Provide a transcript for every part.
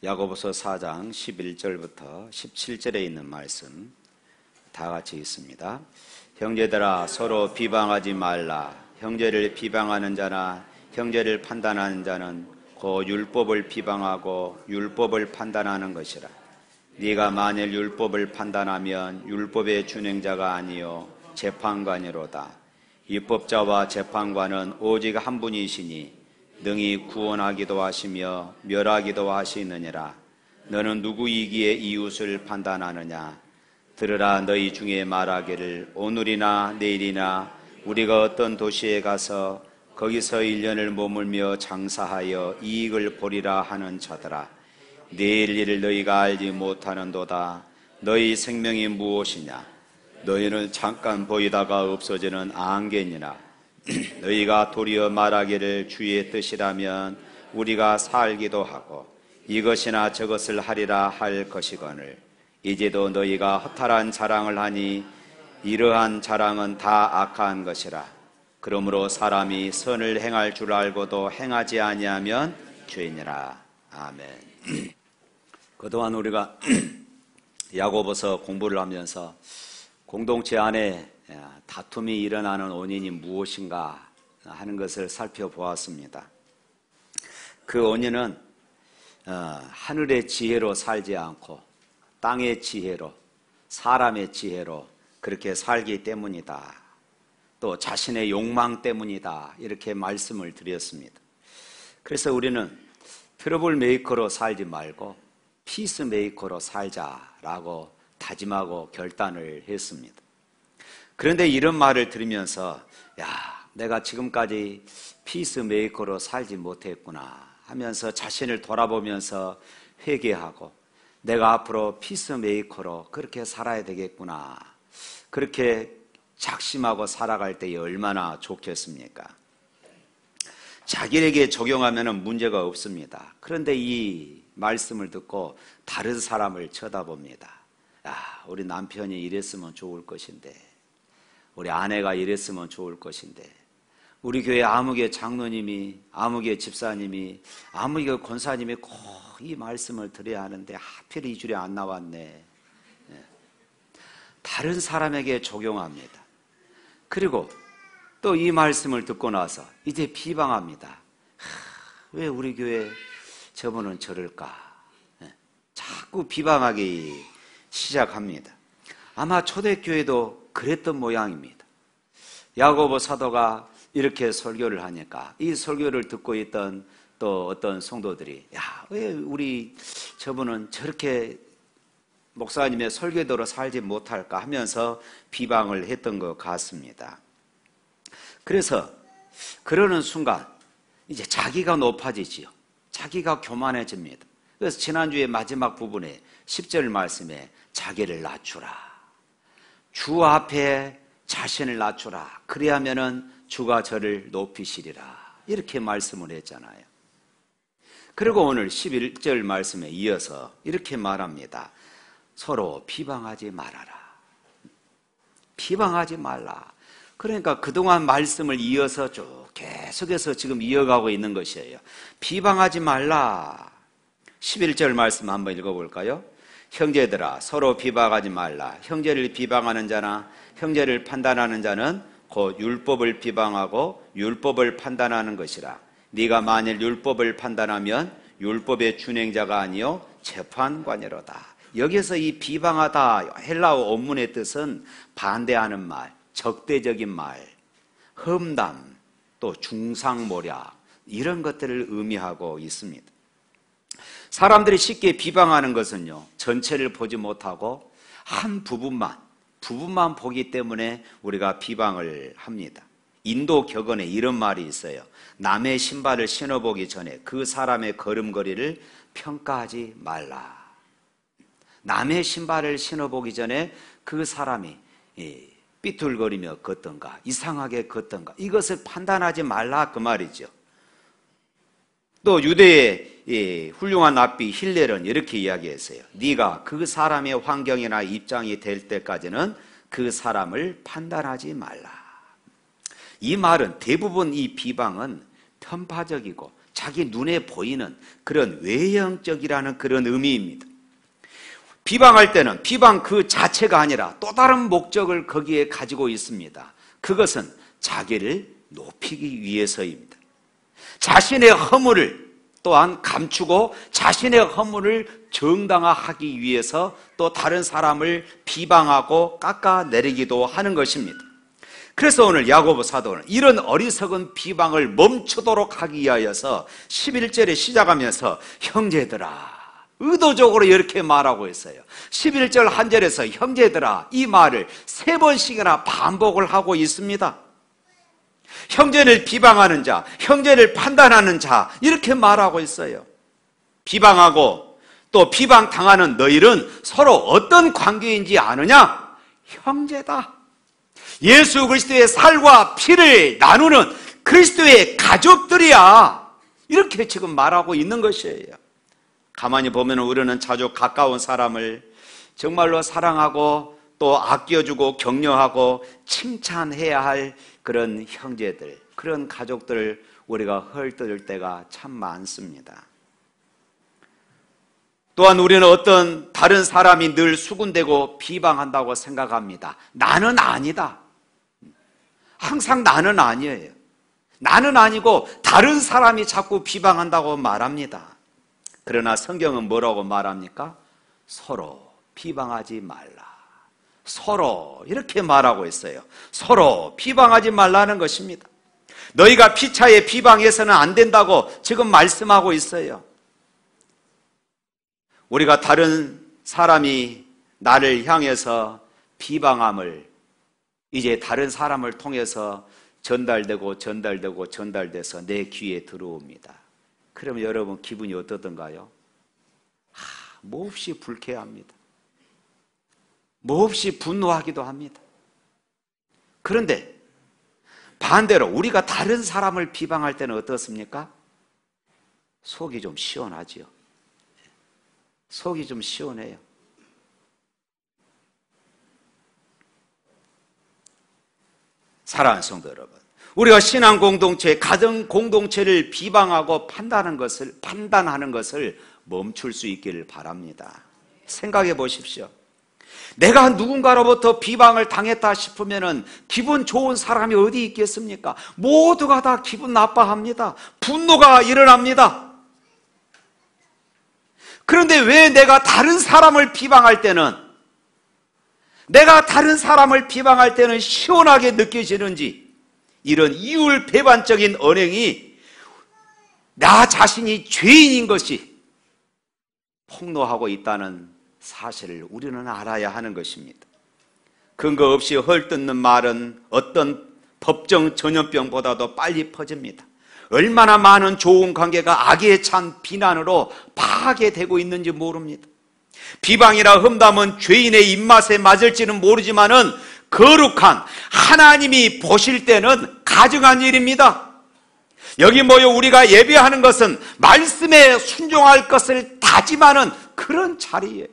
야고보서 4장 11절부터 17절에 있는 말씀 다 같이 읽습니다. 형제들아 서로 비방하지 말라. 형제를 비방하는 자나 형제를 판단하는 자는 곧 율법을 비방하고 율법을 판단하는 것이라. 네가 만일 율법을 판단하면 율법의 준행자가 아니요 재판관이로다. 율법자와 재판관은 오직 한 분이시니 능히 구원하기도 하시며 멸하기도 하시느니라. 너는 누구이기에 이웃을 판단하느냐? 들으라. 너희 중에 말하기를 오늘이나 내일이나 우리가 어떤 도시에 가서 거기서 1년을 머물며 장사하여 이익을 보리라 하는 자들아. 내일 일을 너희가 알지 못하는도다. 너희 생명이 무엇이냐? 너희는 잠깐 보이다가 없어지는 안개니라. 너희가 도리어 말하기를 주의 뜻이라면 우리가 살기도 하고 이것이나 저것을 하리라 할 것이거늘 이제도 너희가 허탈한 자랑을 하니 이러한 자랑은 다 악한 것이라. 그러므로 사람이 선을 행할 줄 알고도 행하지 아니하면 죄니라. 아멘. 그동안 우리가 야고보서 공부를 하면서 공동체 안에 다툼이 일어나는 원인이 무엇인가 하는 것을 살펴보았습니다. 그 원인은 하늘의 지혜로 살지 않고 땅의 지혜로, 사람의 지혜로 그렇게 살기 때문이다. 또 자신의 욕망 때문이다. 이렇게 말씀을 드렸습니다. 그래서 우리는 트러블 메이커로 살지 말고 피스 메이커로 살자라고 다짐하고 결단을 했습니다. 그런데 이런 말을 들으면서 내가 지금까지 피스메이커로 살지 못했구나 하면서 자신을 돌아보면서 회개하고 내가 앞으로 피스메이커로 그렇게 살아야 되겠구나, 그렇게 작심하고 살아갈 때에 얼마나 좋겠습니까? 자기에게 적용하면 문제가 없습니다. 그런데 이 말씀을 듣고 다른 사람을 쳐다봅니다. 우리 남편이 이랬으면 좋을 것인데, 우리 아내가 이랬으면 좋을 것인데, 우리 교회 아무개 장로님이, 아무개 집사님이, 아무개 권사님이 꼭 이 말씀을 드려야 하는데 하필 이 줄에 안 나왔네. 다른 사람에게 적용합니다. 그리고 또 이 말씀을 듣고 나서 이제 비방합니다. 왜 우리 교회 저분은 저럴까? 자꾸 비방하기 시작합니다. 아마 초대교회도 그랬던 모양입니다. 야고보 사도가 이렇게 설교를 하니까 이 설교를 듣고 있던 또 어떤 성도들이 왜 우리 저분은 저렇게 목사님의 설교대로 살지 못할까 하면서 비방을 했던 것 같습니다. 그래서 그러는 순간 이제 자기가 높아지지요. 자기가 교만해집니다. 그래서 지난주에 마지막 부분에 10절 말씀에 자기를 낮추라. 주 앞에 자신을 낮추라. 그리하면은 주가 저를 높이시리라. 이렇게 말씀을 했잖아요. 그리고 오늘 11절 말씀에 이어서 이렇게 말합니다. 서로 비방하지 말아라. 비방하지 말라. 그러니까 그동안 말씀을 이어서 쭉 계속해서 지금 이어가고 있는 것이에요. 비방하지 말라. 11절 말씀 한번 읽어볼까요? 형제들아 서로 비방하지 말라. 형제를 비방하는 자나 형제를 판단하는 자는 곧 율법을 비방하고 율법을 판단하는 것이라. 네가 만일 율법을 판단하면 율법의 준행자가 아니요 재판관이로다. 여기서 이 비방하다 헬라어 원문의 뜻은 반대하는 말, 적대적인 말, 험담, 또 중상모략 이런 것들을 의미하고 있습니다. 사람들이 쉽게 비방하는 것은요, 전체를 보지 못하고 한 부분만 보기 때문에 우리가 비방을 합니다. 인도 격언에 이런 말이 있어요. 남의 신발을 신어보기 전에 그 사람의 걸음걸이를 평가하지 말라. 남의 신발을 신어보기 전에 그 사람이 삐뚤거리며 걷던가 이상하게 걷던가 이것을 판단하지 말라 그 말이죠. 또 유대의 훌륭한 랍비 힐렐은 이렇게 이야기했어요. 네가 그 사람의 환경이나 입장이 될 때까지는 그 사람을 판단하지 말라. 이 말은 대부분 이 비방은 편파적이고 자기 눈에 보이는 그런 외형적이라는 그런 의미입니다. 비방할 때는 비방 그 자체가 아니라 또 다른 목적을 거기에 가지고 있습니다. 그것은 자기를 높이기 위해서입니다. 자신의 허물을 또한 감추고 자신의 허물을 정당화하기 위해서 또 다른 사람을 비방하고 깎아내리기도 하는 것입니다. 그래서 오늘 야고보 사도는 이런 어리석은 비방을 멈추도록 하기 위하여서 11절에 시작하면서 형제들아, 의도적으로 이렇게 말하고 있어요. 11절 한 절에서 형제들아 이 말을 3번씩이나 반복을 하고 있습니다. 형제를 비방하는 자, 형제를 판단하는 자, 이렇게 말하고 있어요. 비방하고 또 비방당하는 너희는 서로 어떤 관계인지 아느냐? 형제다. 예수 그리스도의 살과 피를 나누는 그리스도의 가족들이야. 이렇게 지금 말하고 있는 것이에요. 가만히 보면 우리는 자주 가까운 사람을 정말로 사랑하고 또 아껴주고 격려하고 칭찬해야 할 그런 형제들, 그런 가족들 우리가 헐뜯을 때가 참 많습니다. 또한 우리는 어떤 다른 사람이 늘 수군대고 비방한다고 생각합니다. 나는 아니다. 항상 나는 아니에요. 나는 아니고 다른 사람이 자꾸 비방한다고 말합니다. 그러나 성경은 뭐라고 말합니까? 서로 비방하지 말라. 서로 이렇게 말하고 있어요. 서로 비방하지 말라는 것입니다. 너희가 피차에 비방해서는 안 된다고 지금 말씀하고 있어요. 우리가 다른 사람이 나를 향해서 비방함을 이제 다른 사람을 통해서 전달돼서 내 귀에 들어옵니다. 그러면 여러분 기분이 어떠던가요? 몹시 불쾌합니다. 몹시 분노하기도 합니다. 그런데 반대로 우리가 다른 사람을 비방할 때는 어떻습니까? 속이 좀 시원하지요. 속이 좀 시원해요. 사랑하는 성도 여러분, 우리가 신앙 공동체, 가정 공동체를 비방하고 판단하는 것을 멈출 수 있기를 바랍니다. 생각해 보십시오. 내가 누군가로부터 비방을 당했다 싶으면 기분 좋은 사람이 어디 있겠습니까? 모두가 다 기분 나빠합니다. 분노가 일어납니다. 그런데 왜 내가 다른 사람을 비방할 때는 시원하게 느껴지는지, 이런 이율배반적인 언행이 나 자신이 죄인인 것이 폭로하고 있다는 사실을 우리는 알아야 하는 것입니다. 근거 없이 헐뜯는 말은 어떤 법정 전염병보다도 빨리 퍼집니다. 얼마나 많은 좋은 관계가 악에 찬 비난으로 파괴되고 있는지 모릅니다. 비방이나 험담은 죄인의 입맛에 맞을지는 모르지만은 거룩한 하나님이 보실 때는 가증한 일입니다. 여기 모여 우리가 예배하는 것은 말씀에 순종할 것을 다짐하는 그런 자리예요.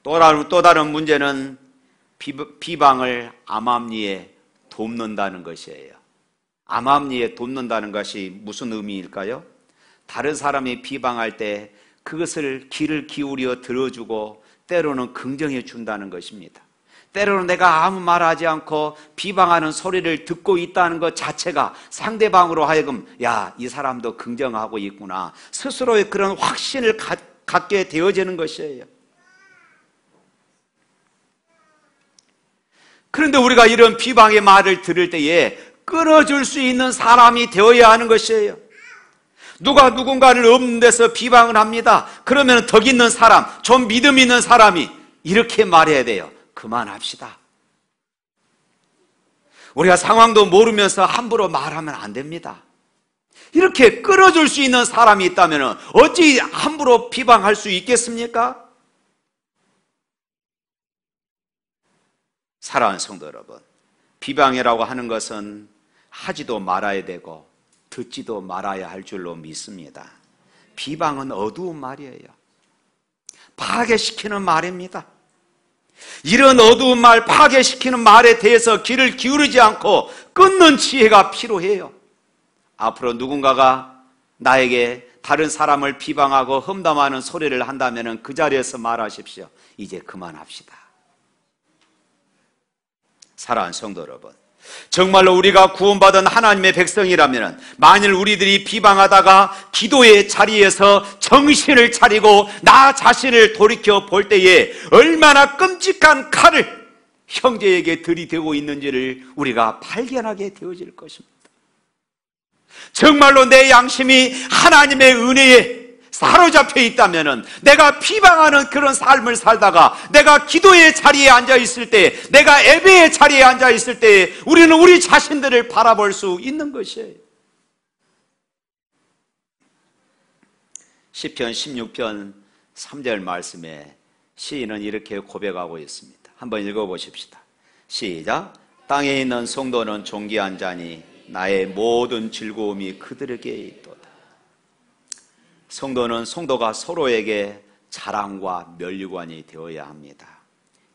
또 다른 문제는 비방을 암암리에 돕는다는 것이에요. 암암리에 돕는다는 것이 무슨 의미일까요? 다른 사람이 비방할 때 그것을 귀를 기울여 들어주고 때로는 긍정해 준다는 것입니다. 때로는 내가 아무 말하지 않고 비방하는 소리를 듣고 있다는 것 자체가 상대방으로 하여금 야, 이 사람도 긍정하고 있구나, 스스로의 그런 확신을 갖게 되어지는 것이에요. 그런데 우리가 이런 비방의 말을 들을 때에 끊어줄 수 있는 사람이 되어야 하는 것이에요. 누가 누군가를 없는 데서 비방을 합니다. 그러면 덕 있는 사람, 좀 믿음 있는 사람이 이렇게 말해야 돼요. 그만합시다. 우리가 상황도 모르면서 함부로 말하면 안 됩니다. 이렇게 끌어줄 수 있는 사람이 있다면 어찌 함부로 비방할 수 있겠습니까? 사랑하는 성도 여러분, 비방이라고 하는 것은 하지도 말아야 되고 듣지도 말아야 할 줄로 믿습니다. 비방은 어두운 말이에요. 파괴시키는 말입니다. 이런 어두운 말, 파괴시키는 말에 대해서 귀를 기울이지 않고 끊는 지혜가 필요해요. 앞으로 누군가가 나에게 다른 사람을 비방하고 험담하는 소리를 한다면 그 자리에서 말하십시오. 이제 그만합시다. 사랑하는 성도 여러분, 정말로 우리가 구원받은 하나님의 백성이라면 만일 우리들이 비방하다가 기도의 자리에서 정신을 차리고 나 자신을 돌이켜 볼 때에 얼마나 끔찍한 칼을 형제에게 들이대고 있는지를 우리가 발견하게 되어질 것입니다. 정말로 내 양심이 하나님의 은혜에 사로잡혀 있다면 내가 비방하는 그런 삶을 살다가 내가 기도의 자리에 앉아 있을 때, 내가 예배의 자리에 앉아 있을 때 우리는 우리 자신들을 바라볼 수 있는 것이에요. 시편 16편 3절 말씀에 시인은 이렇게 고백하고 있습니다. 한번 읽어보십시다. 시작. 땅에 있는 성도는 존귀한 자니 나의 모든 즐거움이 그들에게 있도다. 성도가 서로에게 자랑과 면류관이 되어야 합니다.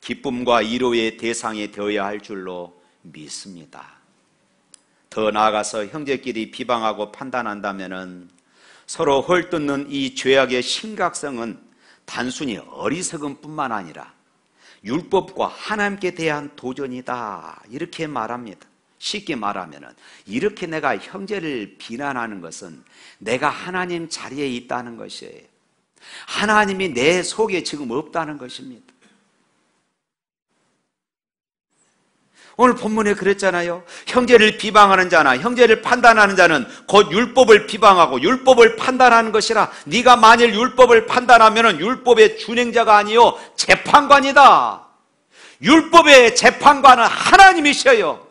기쁨과 위로의 대상이 되어야 할 줄로 믿습니다. 더 나아가서 형제끼리 비방하고 판단한다면 서로 헐뜯는 이 죄악의 심각성은 단순히 어리석음 뿐만 아니라 율법과 하나님께 대한 도전이다, 이렇게 말합니다. 쉽게 말하면 이렇게 내가 형제를 비난하는 것은 내가 하나님 자리에 있다는 것이에요. 하나님이 내 속에 지금 없다는 것입니다. 오늘 본문에 그랬잖아요. 형제를 비방하는 자나 형제를 판단하는 자는 곧 율법을 비방하고 율법을 판단하는 것이라. 네가 만일 율법을 판단하면 율법의 준행자가 아니요 재판관이다. 율법의 재판관은 하나님이셔요.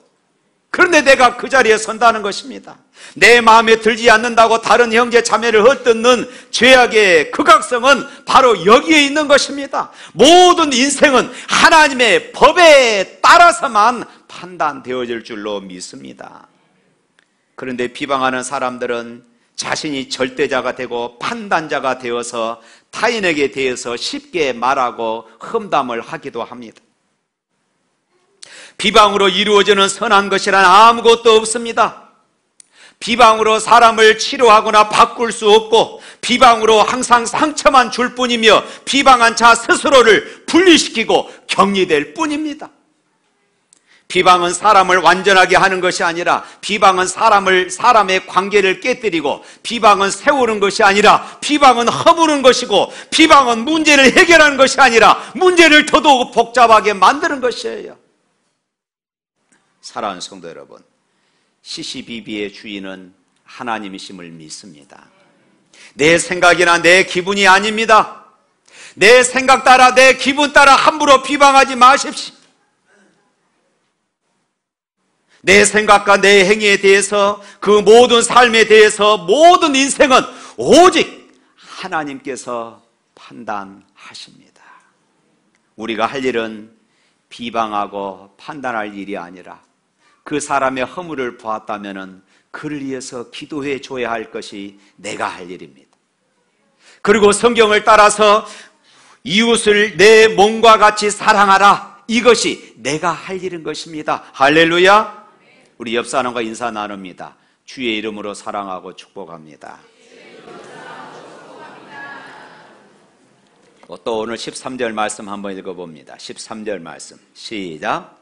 그런데 내가 그 자리에 선다는 것입니다. 내 마음에 들지 않는다고 다른 형제 자매를 헛뜯는 죄악의 극악성은 바로 여기에 있는 것입니다. 모든 인생은 하나님의 법에 따라서만 판단되어질 줄로 믿습니다. 그런데 비방하는 사람들은 자신이 절대자가 되고 판단자가 되어서 타인에게 대해서 쉽게 말하고 험담을 하기도 합니다. 비방으로 이루어지는 선한 것이란 아무것도 없습니다. 비방으로 사람을 치료하거나 바꿀 수 없고 비방으로 항상 상처만 줄 뿐이며 비방한 자 스스로를 분리시키고 격리될 뿐입니다. 비방은 사람을 완전하게 하는 것이 아니라 비방은 사람의 관계를 깨뜨리고 비방은 세우는 것이 아니라 비방은 허무는 것이고 비방은 문제를 해결하는 것이 아니라 문제를 더더욱 복잡하게 만드는 것이에요. 사랑하는 성도 여러분, 시시비비의 주인은 하나님이심을 믿습니다. 내 생각이나 내 기분이 아닙니다. 내 생각 따라 내 기분 따라 함부로 비방하지 마십시오. 내 생각과 내 행위에 대해서, 그 모든 삶에 대해서 모든 인생은 오직 하나님께서 판단하십니다. 우리가 할 일은 비방하고 판단할 일이 아니라 그 사람의 허물을 보았다면 그를 위해서 기도해 줘야 할 것이 내가 할 일입니다. 그리고 성경을 따라서 이웃을 내 몸과 같이 사랑하라, 이것이 내가 할 일인 것입니다. 할렐루야. 우리 옆 사람과 인사 나눕니다. 주의 이름으로 사랑하고 축복합니다. 또 오늘 13절 말씀 한번 읽어봅니다. 13절 말씀 시작.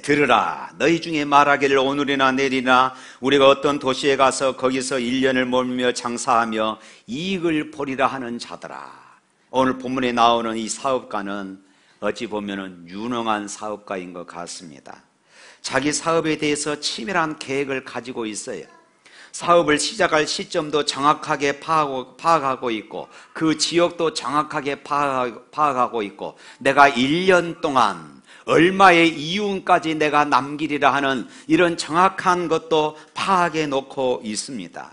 들으라. 너희 중에 말하기를 오늘이나 내일이나 우리가 어떤 도시에 가서 거기서 1년을 머물며 장사하며 이익을 보리라 하는 자들아. 오늘 본문에 나오는 이 사업가는 어찌 보면 유능한 사업가인 것 같습니다. 자기 사업에 대해서 치밀한 계획을 가지고 있어요. 사업을 시작할 시점도 정확하게 파악하고 있고 그 지역도 정확하게 파악하고 있고 내가 1년 동안 얼마의 이윤까지 내가 남기리라 하는 이런 정확한 것도 파악해 놓고 있습니다.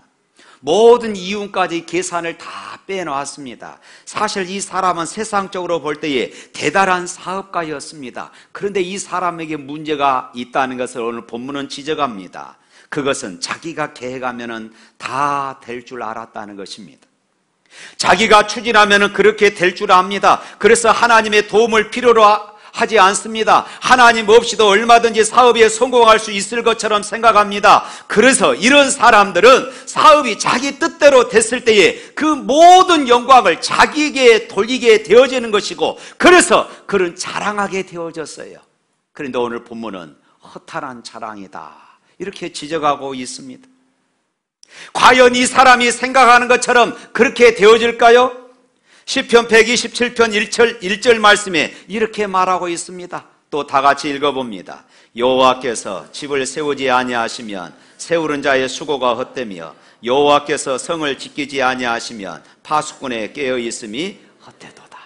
모든 이윤까지 계산을 다 빼놓았습니다. 사실 이 사람은 세상적으로 볼 때에 대단한 사업가였습니다. 그런데 이 사람에게 문제가 있다는 것을 오늘 본문은 지적합니다. 그것은 자기가 계획하면 다 될 줄 알았다는 것입니다. 자기가 추진하면 그렇게 될 줄 압니다. 그래서 하나님의 도움을 필요로 하지 않습니다. 하나님 없이도 얼마든지 사업에 성공할 수 있을 것처럼 생각합니다. 그래서 이런 사람들은 사업이 자기 뜻대로 됐을 때에 그 모든 영광을 자기에게 돌리게 되어지는 것이고, 그래서 그런 자랑하게 되어졌어요. 그런데 오늘 본문은 허탄한 자랑이다, 이렇게 지적하고 있습니다. 과연 이 사람이 생각하는 것처럼 그렇게 되어질까요? 시편 127편 1절 말씀에 이렇게 말하고 있습니다. 또 다 같이 읽어봅니다. 여호와께서 집을 세우지 아니하시면 세우는 자의 수고가 헛되며 여호와께서 성을 지키지 아니하시면 파수꾼의 깨어 있음이 헛되도다.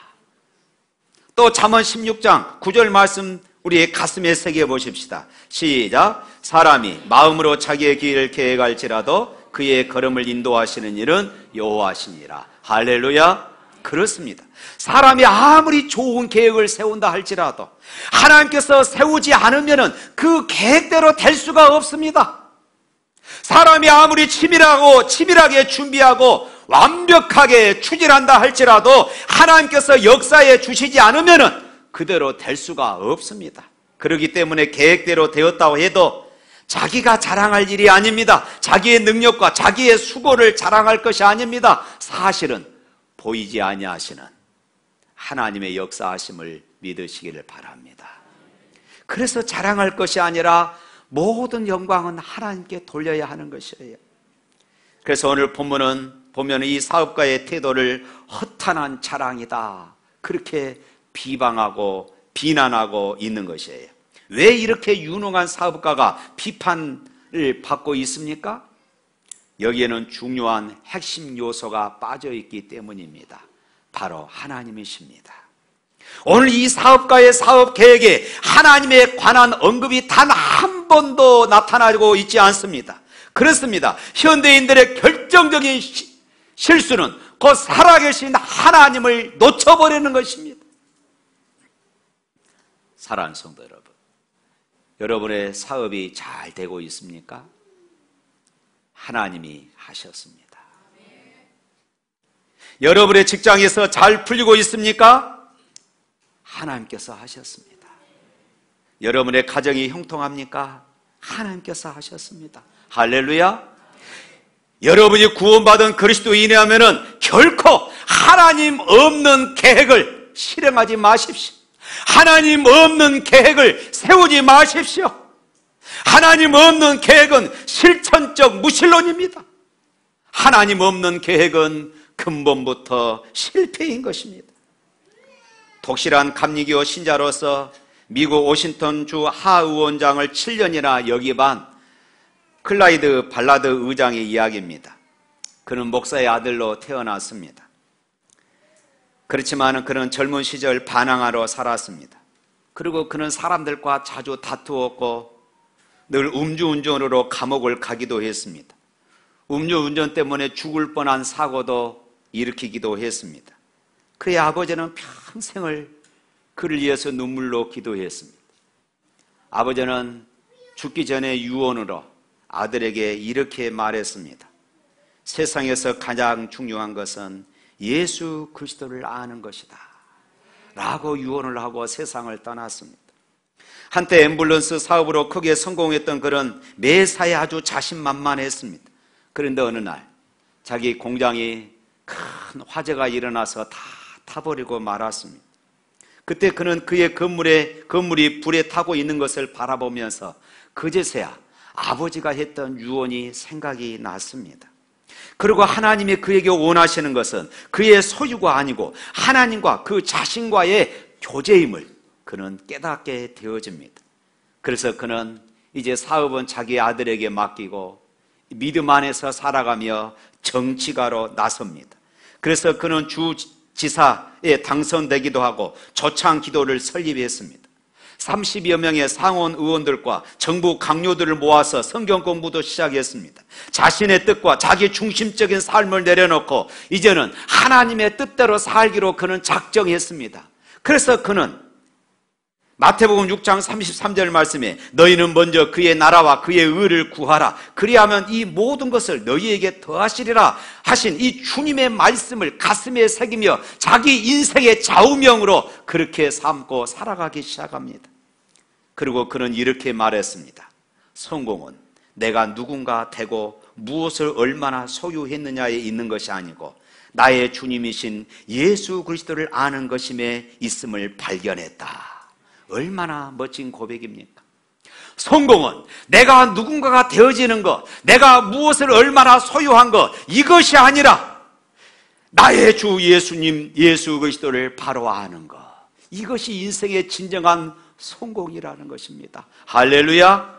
또 잠언 16장 9절 말씀 우리의 가슴에 새겨 보십시다. 시작. 사람이 마음으로 자기의 길을 계획할지라도 그의 걸음을 인도하시는 일은 여호와시니라. 할렐루야. 그렇습니다. 사람이 아무리 좋은 계획을 세운다 할지라도 하나님께서 세우지 않으면 그 계획대로 될 수가 없습니다. 사람이 아무리 치밀하게 준비하고 완벽하게 추진한다 할지라도 하나님께서 역사에 주시지 않으면 그대로 될 수가 없습니다. 그렇기 때문에 계획대로 되었다고 해도 자기가 자랑할 일이 아닙니다. 자기의 능력과 자기의 수고를 자랑할 것이 아닙니다. 사실은 보이지 아니하시는 하나님의 역사하심을 믿으시기를 바랍니다. 그래서 자랑할 것이 아니라 모든 영광은 하나님께 돌려야 하는 것이에요. 그래서 오늘 본문은 보면 이 사업가의 태도를 허탄한 자랑이다, 그렇게 비방하고 비난하고 있는 것이에요. 왜 이렇게 유능한 사업가가 비판을 받고 있습니까? 여기에는 중요한 핵심 요소가 빠져 있기 때문입니다. 바로 하나님이십니다. 오늘 이 사업가의 사업 계획에 하나님에 관한 언급이 단 한 번도 나타나고 있지 않습니다. 그렇습니다. 현대인들의 결정적인 실수는 곧 살아계신 하나님을 놓쳐버리는 것입니다. 사랑하는 성도 여러분, 여러분의 사업이 잘 되고 있습니까? 하나님이 하셨습니다. 여러분의 직장에서 잘 풀리고 있습니까? 하나님께서 하셨습니다. 여러분의 가정이 형통합니까? 하나님께서 하셨습니다. 할렐루야. 여러분이 구원받은 그리스도인이라면 결코 하나님 없는 계획을 실행하지 마십시오. 하나님 없는 계획을 세우지 마십시오. 하나님 없는 계획은 실천적 무신론입니다. 하나님 없는 계획은 근본부터 실패인 것입니다. 독실한 감리교 신자로서 미국 워싱턴주 하의원장을 7년이나 역임한 클라이드 발라드 의장의 이야기입니다. 그는 목사의 아들로 태어났습니다. 그렇지만 그는 젊은 시절 반항아로 살았습니다. 그리고 그는 사람들과 자주 다투었고 늘 음주운전으로 감옥을 가기도 했습니다. 음주운전 때문에 죽을 뻔한 사고도 일으키기도 했습니다. 그의 아버지는 평생을 그를 위해서 눈물로 기도했습니다. 아버지는 죽기 전에 유언으로 아들에게 이렇게 말했습니다. 세상에서 가장 중요한 것은 예수 그리스도를 아는 것이다 라고 유언을 하고 세상을 떠났습니다. 한때 앰뷸런스 사업으로 크게 성공했던 그는 매사에 아주 자신만만했습니다. 그런데 어느 날 자기 공장이 큰 화재가 일어나서 다 타버리고 말았습니다. 그때 그는 그의 건물이 불에 타고 있는 것을 바라보면서 그제서야 아버지가 했던 유언이 생각이 났습니다. 그리고 하나님이 그에게 원하시는 것은 그의 소유가 아니고 하나님과 그 자신과의 교제임을 그는 깨닫게 되어집니다. 그래서 그는 이제 사업은 자기 아들에게 맡기고 믿음 안에서 살아가며 정치가로 나섭니다. 그래서 그는 주지사에 당선되기도 하고 초창 기도를 설립했습니다. 30여 명의 상원 의원들과 정부 강요들을 모아서 성경 공부도 시작했습니다. 자신의 뜻과 자기 중심적인 삶을 내려놓고 이제는 하나님의 뜻대로 살기로 그는 작정했습니다. 그래서 그는 마태복음 6장 33절 말씀에 너희는 먼저 그의 나라와 그의 의를 구하라. 그리하면 이 모든 것을 너희에게 더하시리라 하신 이 주님의 말씀을 가슴에 새기며 자기 인생의 좌우명으로 그렇게 삼고 살아가기 시작합니다. 그리고 그는 이렇게 말했습니다. 성공은 내가 누군가 되고 무엇을 얼마나 소유했느냐에 있는 것이 아니고 나의 주님이신 예수 그리스도를 아는 것임에 있음을 발견했다. 얼마나 멋진 고백입니까? 성공은 내가 누군가가 되어지는 것, 내가 무엇을 얼마나 소유한 것, 이것이 아니라 나의 주 예수님 예수 그리스도를 바로 아는 것, 이것이 인생의 진정한 성공이라는 것입니다. 할렐루야.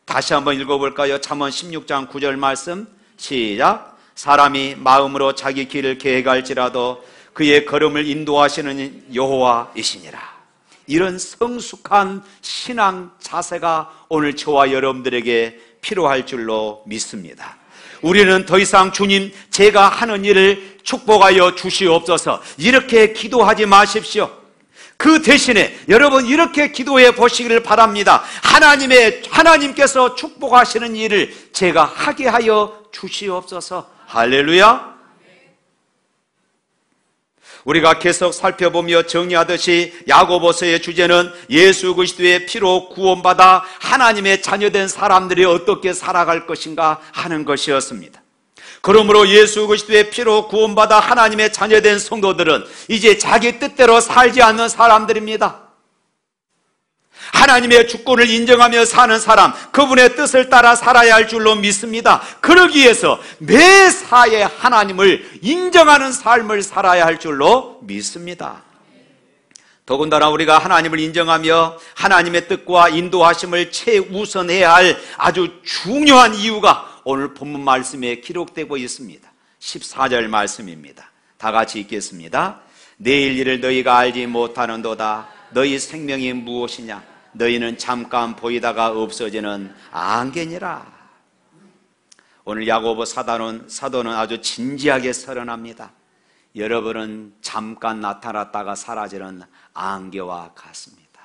다시 한번 읽어볼까요? 잠언 16장 9절 말씀 시작. 사람이 마음으로 자기 길을 계획할지라도 그의 걸음을 인도하시는 여호와이시니라. 이런 성숙한 신앙 자세가 오늘 저와 여러분들에게 필요할 줄로 믿습니다. 우리는 더 이상 주님 제가 하는 일을 축복하여 주시옵소서 이렇게 기도하지 마십시오. 그 대신에 여러분 이렇게 기도해 보시기를 바랍니다. 하나님께서 축복하시는 일을 제가 하게 하여 주시옵소서. 할렐루야. 우리가 계속 살펴보며 정리하듯이 야고보서의 주제는 예수 그리스도의 피로 구원받아 하나님의 자녀된 사람들이 어떻게 살아갈 것인가 하는 것이었습니다. 그러므로 예수 그리스도의 피로 구원받아 하나님의 자녀된 성도들은 이제 자기 뜻대로 살지 않는 사람들입니다. 하나님의 주권을 인정하며 사는 사람, 그분의 뜻을 따라 살아야 할 줄로 믿습니다. 그러기 위해서 매사에 하나님을 인정하는 삶을 살아야 할 줄로 믿습니다. 더군다나 우리가 하나님을 인정하며 하나님의 뜻과 인도하심을 최우선해야 할 아주 중요한 이유가 오늘 본문 말씀에 기록되고 있습니다. 14절 말씀입니다. 다 같이 읽겠습니다. 내일 일을 너희가 알지 못하는도다. 너희 생명이 무엇이냐? 너희는 잠깐 보이다가 없어지는 안개니라. 오늘 야고보 사도는 아주 진지하게 선언합니다. 여러분은 잠깐 나타났다가 사라지는 안개와 같습니다.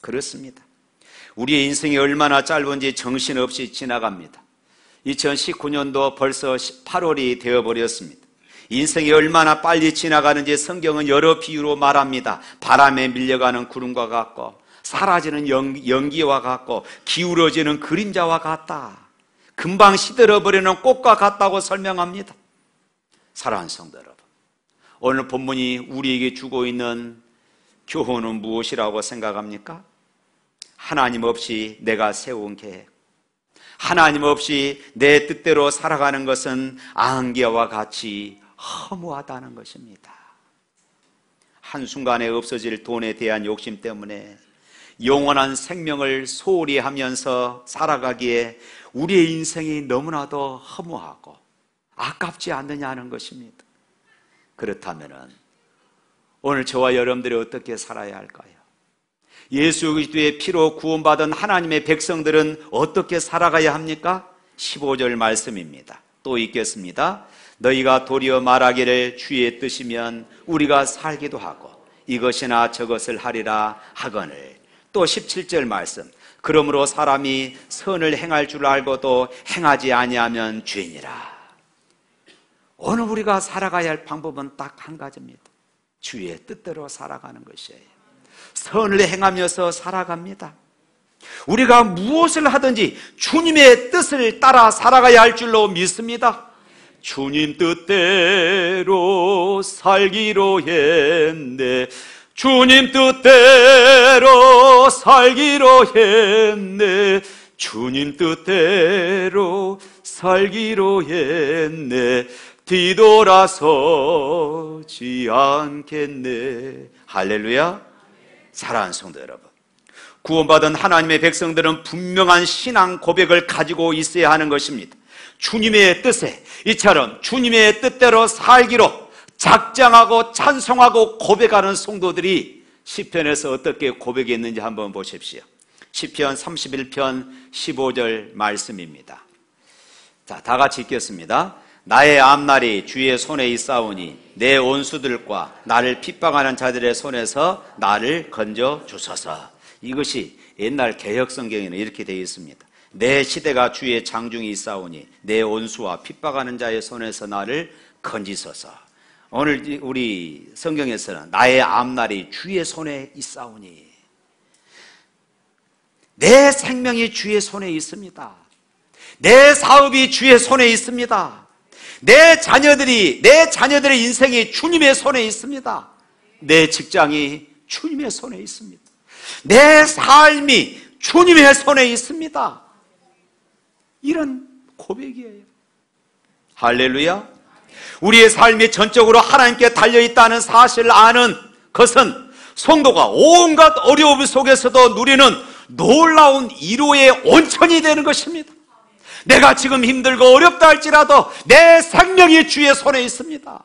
그렇습니다. 우리의 인생이 얼마나 짧은지 정신없이 지나갑니다. 2019년도 벌써 8월이 되어버렸습니다. 인생이 얼마나 빨리 지나가는지 성경은 여러 비유로 말합니다. 바람에 밀려가는 구름과 같고 사라지는 연기와 같고 기울어지는 그림자와 같다. 금방 시들어버리는 꽃과 같다고 설명합니다. 사랑하는 성도 여러분, 오늘 본문이 우리에게 주고 있는 교훈은 무엇이라고 생각합니까? 하나님 없이 내가 세운 계획, 하나님 없이 내 뜻대로 살아가는 것은 안개와 같이 허무하다는 것입니다. 한순간에 없어질 돈에 대한 욕심 때문에 영원한 생명을 소홀히 하면서 살아가기에 우리의 인생이 너무나도 허무하고 아깝지 않느냐는 것입니다. 그렇다면 오늘 저와 여러분들이 어떻게 살아야 할까요? 예수 그리스도의 피로 구원받은 하나님의 백성들은 어떻게 살아가야 합니까? 15절 말씀입니다. 또 읽겠습니다. 너희가 도리어 말하기를 주의 뜻이면 우리가 살기도 하고 이것이나 저것을 하리라 하거늘. 또 17절 말씀. 그러므로 사람이 선을 행할 줄 알고도 행하지 아니하면 죄니라. 오늘 우리가 살아가야 할 방법은 딱 한 가지입니다. 주의 뜻대로 살아가는 것이에요. 선을 행하면서 살아갑니다. 우리가 무엇을 하든지 주님의 뜻을 따라 살아가야 할 줄로 믿습니다. 주님 뜻대로 살기로 했네. 주님 뜻대로 살기로 했네. 주님 뜻대로 살기로 했네. 뒤돌아서지 않겠네. 할렐루야. 사랑하는 성도 여러분, 구원받은 하나님의 백성들은 분명한 신앙 고백을 가지고 있어야 하는 것입니다. 주님의 뜻에 이처럼 주님의 뜻대로 살기로 작정하고 찬송하고 고백하는 성도들이 시편에서 어떻게 고백했는지 한번 보십시오. 시편 31편 15절 말씀입니다. 자, 다 같이 읽겠습니다. 나의 앞날이 주의 손에 있사오니 내 원수들과 나를 핍박하는 자들의 손에서 나를 건져 주소서. 이것이 옛날 개역 성경에는 이렇게 되어 있습니다. 내 시대가 주의 장중에 있사오니 내 원수와 핍박하는 자의 손에서 나를 건지소서. 오늘 우리 성경에서는 나의 앞날이 주의 손에 있사오니, 내 생명이 주의 손에 있습니다. 내 사업이 주의 손에 있습니다. 내 자녀들의 인생이 주님의 손에 있습니다. 내 직장이 주님의 손에 있습니다. 내 삶이 주님의 손에 있습니다. 이런 고백이에요. 할렐루야. 우리의 삶이 전적으로 하나님께 달려있다는 사실을 아는 것은 성도가 온갖 어려움 속에서도 누리는 놀라운 위로의 온천이 되는 것입니다. 내가 지금 힘들고 어렵다 할지라도 내 생명이 주의 손에 있습니다.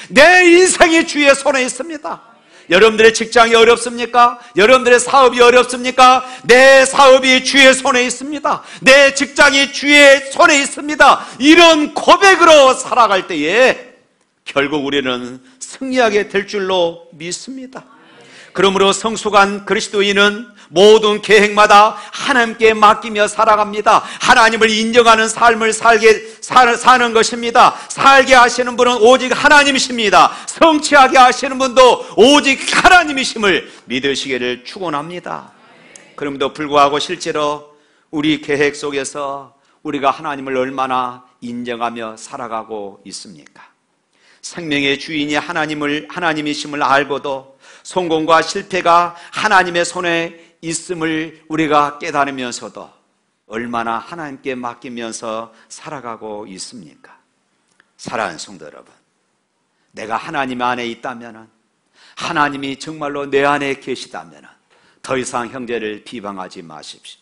내 인생이 주의 손에 있습니다. 여러분들의 직장이 어렵습니까? 여러분들의 사업이 어렵습니까? 내 사업이 주의 손에 있습니다. 내 직장이 주의 손에 있습니다. 이런 고백으로 살아갈 때에 결국 우리는 승리하게 될 줄로 믿습니다. 그러므로 성숙한 그리스도인은 모든 계획마다 하나님께 맡기며 살아갑니다. 하나님을 인정하는 삶을 사는 것입니다. 살게 하시는 분은 오직 하나님이십니다. 성취하게 하시는 분도 오직 하나님이심을 믿으시기를 축원합니다. 그럼에도 불구하고 실제로 우리 계획 속에서 우리가 하나님을 얼마나 인정하며 살아가고 있습니까? 생명의 주인이 하나님이심을 알고도 성공과 실패가 하나님의 손에 있음을 우리가 깨달으면서도 얼마나 하나님께 맡기면서 살아가고 있습니까? 사랑하는 성도 여러분, 내가 하나님 안에 있다면, 하나님이 정말로 내 안에 계시다면 더 이상 형제를 비방하지 마십시오.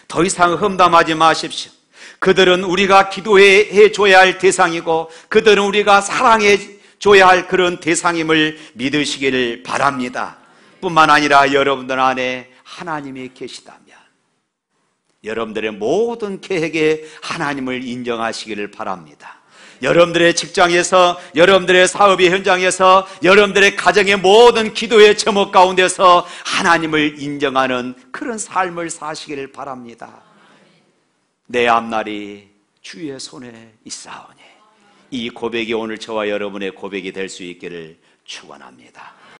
더 이상 험담하지 마십시오. 그들은 우리가 기도해 줘야 할 대상이고, 그들은 우리가 사랑해 줘야 할 그런 대상임을 믿으시기를 바랍니다. 뿐만 아니라 여러분들 안에 하나님이 계시다면 여러분들의 모든 계획에 하나님을 인정하시기를 바랍니다. 여러분들의 직장에서, 여러분들의 사업의 현장에서, 여러분들의 가정의 모든 기도의 제목 가운데서 하나님을 인정하는 그런 삶을 사시기를 바랍니다. 내 앞날이 주의 손에 있사오니, 이 고백이 오늘 저와 여러분의 고백이 될 수 있기를 축원합니다.